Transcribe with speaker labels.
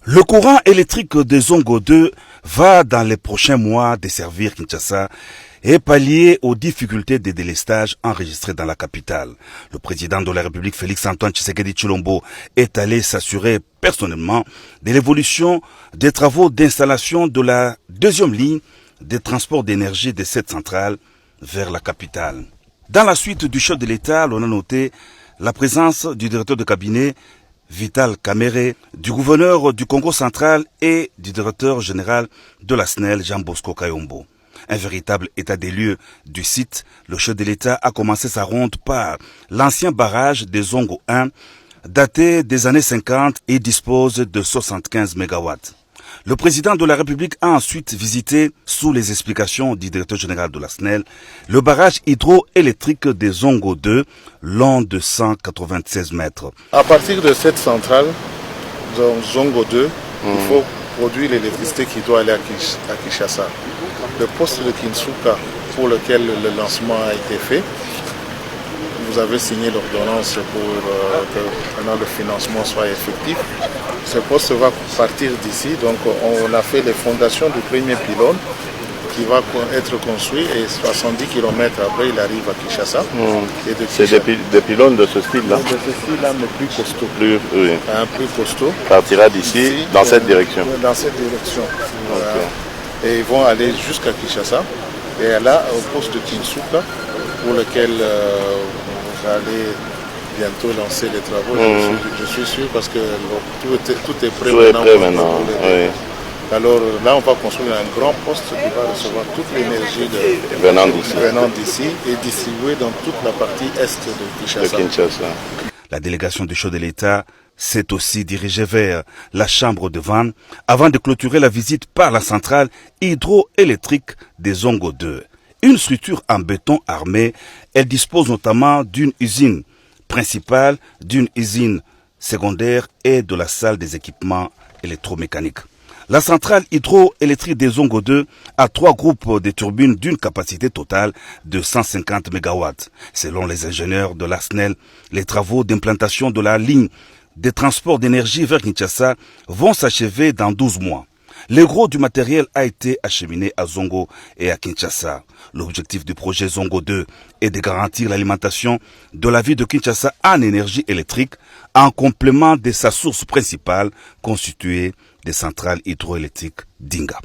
Speaker 1: Le courant électrique de Zongo 2 va dans les prochains mois desservir Kinshasa et pallier aux difficultés de délestage enregistrées dans la capitale. Le président de la République, Félix-Antoine Tshisekedi Tshilombo, est allé s'assurer personnellement de l'évolution des travaux d'installation de la deuxième ligne de transport d'énergie de cette centrale vers la capitale. Dans la suite du chef de l'État, l'on a noté la présence du directeur de cabinet Vital Kamerhe, du gouverneur du Congo central et du directeur général de la SNEL, Jean Bosco Kayombo. Un véritable état des lieux du site, le chef de l'État a commencé sa ronde par l'ancien barrage de Zongo 1, daté des années 50 et dispose de 75 MW. Le président de la République a ensuite visité, sous les explications du directeur général de la SNEL, le barrage hydroélectrique de Zongo 2, long de 196 mètres.
Speaker 2: À partir de cette centrale, Zongo 2, il faut produire l'électricité qui doit aller à Kinshasa. Le poste de Kinsuka, pour lequel le lancement a été fait, vous avez signé l'ordonnance pour que maintenant le financement soit effectif. Ce poste va partir d'ici, donc on a fait les fondations du premier pylône qui va être construit et 70 km après il arrive à Kinshasa.
Speaker 3: C'est des pylônes de ce style-là?
Speaker 2: De ce style-là, mais plus costaud.
Speaker 3: Plus
Speaker 2: costaud.
Speaker 3: Partira d'ici dans cette direction.
Speaker 2: Dans cette direction. Okay. Et ils vont aller jusqu'à Kinshasa. Et là, au poste de Kinsuka, pour lequel vous allez bientôt lancer les travaux, je suis sûr, parce que tout est prêt maintenant.
Speaker 3: Oui.
Speaker 2: Alors là, on va construire un grand poste qui va recevoir toute l'énergie venant d'ici et distribuée dans toute la partie est de Kinshasa.
Speaker 1: La délégation du chef de l'État s'est aussi dirigée vers la chambre de Vannes avant de clôturer la visite par la centrale hydroélectrique des Zongo 2. Une structure en béton armé, elle dispose notamment d'une usine principale, d'une usine secondaire et de la salle des équipements électromécaniques. La centrale hydroélectrique des Zongo 2 a 3 groupes de turbines d'une capacité totale de 150 MW. Selon les ingénieurs de la SNEL, les travaux d'implantation de la ligne de transport d'énergie vers Kinshasa vont s'achever dans 12 mois. Le gros du matériel a été acheminé à Zongo et à Kinshasa. L'objectif du projet Zongo 2 est de garantir l'alimentation de la ville de Kinshasa en énergie électrique en complément de sa source principale constituée des centrales hydroélectriques d'Inga.